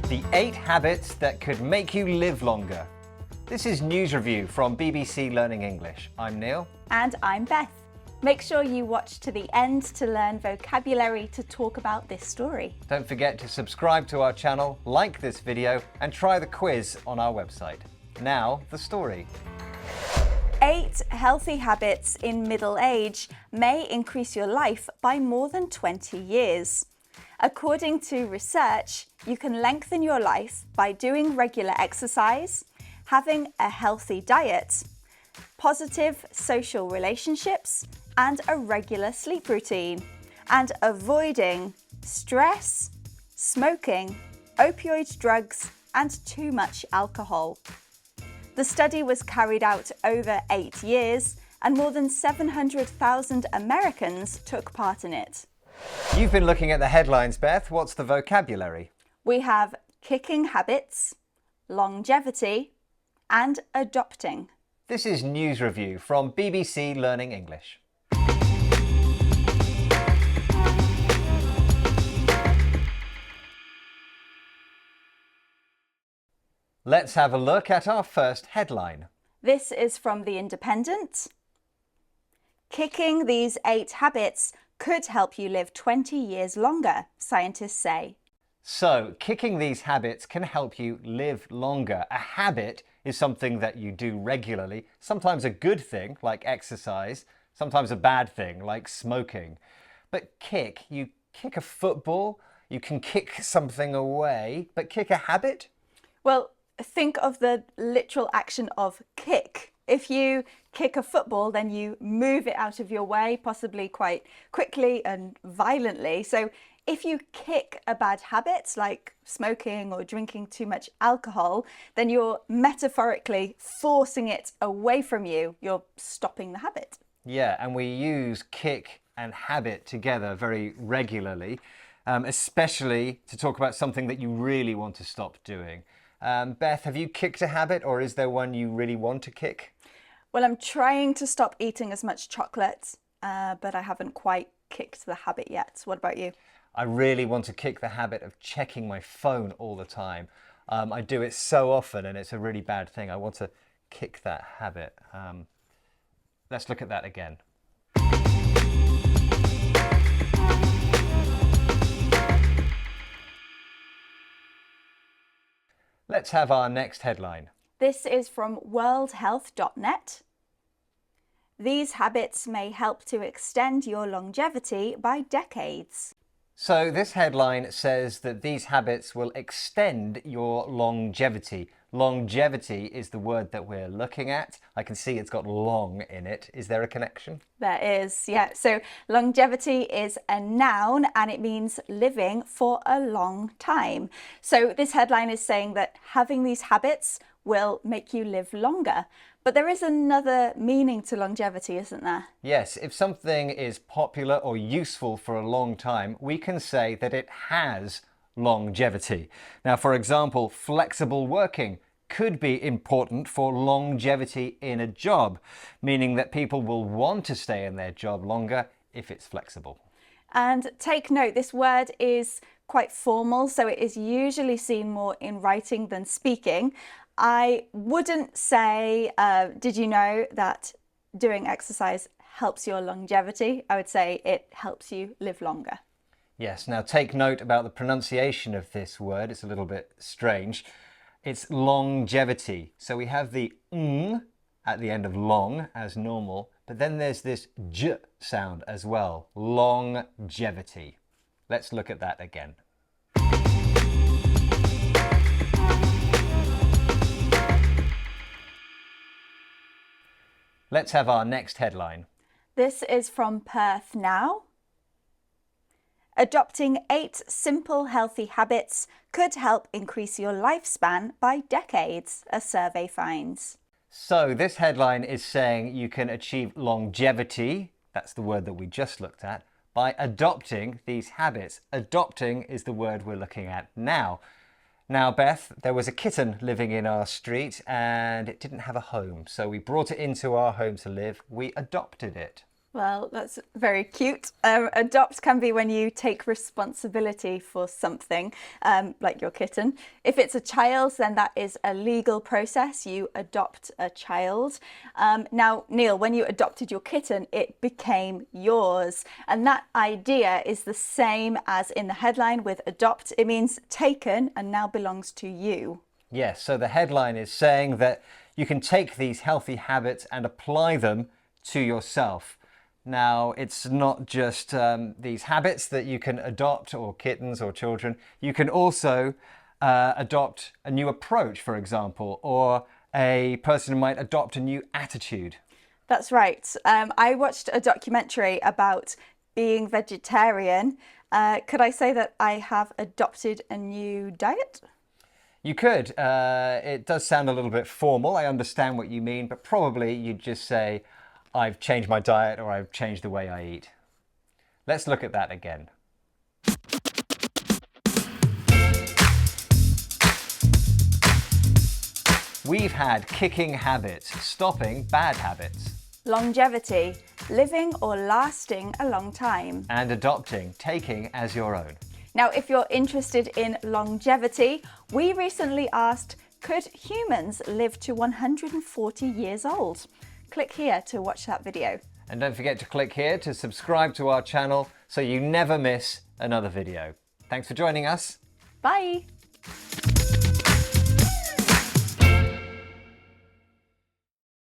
The 8 habits that could make you live longer. This is News Review from BBC Learning English. I'm Neil. And I'm Beth. Make sure you watch to the end to learn vocabulary to talk about this story. Don't forget to subscribe to our channel, like this video, and try the quiz on our website. Now, the story. 8 healthy habits in middle age may increase your life by more than 20 years. According to research, you can lengthen your life by doing regular exercise, having a healthy diet, positive social relationships, and a regular sleep routine, and avoiding stress, smoking, opioid drugs, and too much alcohol. The study was carried out over 8 years, and more than 700,000 Americans took part in it. You've been looking at the headlines, Beth. What's the vocabulary? We have kicking habits, longevity, and adopting. This is News Review from BBC Learning English. Let's have a look at our first headline. This is from The Independent. Kicking these 8 habits could help you live 20 years longer, scientists say. So, kicking these habits can help you live longer. A habit is something that you do regularly, sometimes a good thing, like exercise, sometimes a bad thing, like smoking. But you kick a football, you can kick something away, but kick a habit? Well, think of the literal action of kick. If you kick a football, then you move it out of your way, possibly quite quickly and violently. So if you kick a bad habit, like smoking or drinking too much alcohol, then you're metaphorically forcing it away from you. You're stopping the habit. Yeah, and we use kick and habit together very regularly, especially to talk about something that you really want to stop doing. Beth, have you kicked a habit, or is there one you really want to kick? Well, I'm trying to stop eating as much chocolate, but I haven't quite kicked the habit yet. What about you? I really want to kick the habit of checking my phone all the time. I do it so often and it's a really bad thing. I want to kick that habit. Let's look at that again. Let's have our next headline. This is from worldhealth.net. These habits may help to extend your longevity by decades. So this headline says that these habits will extend your longevity. Longevity is the word that we're looking at. I can see it's got long in it. Is there a connection? There is, yeah. So longevity is a noun and it means living for a long time. So this headline is saying that having these habits will make you live longer. But there is another meaning to longevity, isn't there? Yes, if something is popular or useful for a long time, we can say that it has longevity. Now, for example, flexible working could be important for longevity in a job, meaning that people will want to stay in their job longer if it's flexible. And take note, this word is quite formal, so it is usually seen more in writing than speaking. I wouldn't say, did you know that doing exercise helps your longevity? I would say it helps you live longer. Yes, now take note about the pronunciation of this word. It's a little bit strange. It's longevity. So we have the ng at the end of long as normal, but then there's this j sound as well. Longevity. Let's look at that again. Let's have our next headline. This is from Perth Now. Adopting 8 simple healthy habits could help increase your lifespan by decades, a survey finds. So this headline is saying you can achieve longevity, that's the word that we just looked at, by adopting these habits. Adopting is the word we're looking at now. Now, Beth, there was a kitten living in our street and it didn't have a home, so we brought it into our home to live. We adopted it. Well, that's very cute. Adopt can be when you take responsibility for something, like your kitten. If it's a child, then that is a legal process. You adopt a child. Now, Neil, when you adopted your kitten, it became yours. And that idea is the same as in the headline with adopt. It means taken and now belongs to you. Yes, so the headline is saying that you can take these healthy habits and apply them to yourself. Now, it's not just these habits that you can adopt, or kittens or children. You can also adopt a new approach, for example, or a person might adopt a new attitude. That's right. I watched a documentary about being vegetarian. Could I say that I have adopted a new diet? You could. It does sound a little bit formal. I understand what you mean, but probably you'd just say, I've changed my diet or I've changed the way I eat. Let's look at that again. We've had kicking habits, stopping bad habits. Longevity, living or lasting a long time. And adopting, taking as your own. Now, if you're interested in longevity, we recently asked, could humans live to 140 years old? Click here to watch that video. And don't forget to click here to subscribe to our channel so you never miss another video. Thanks for joining us. Bye.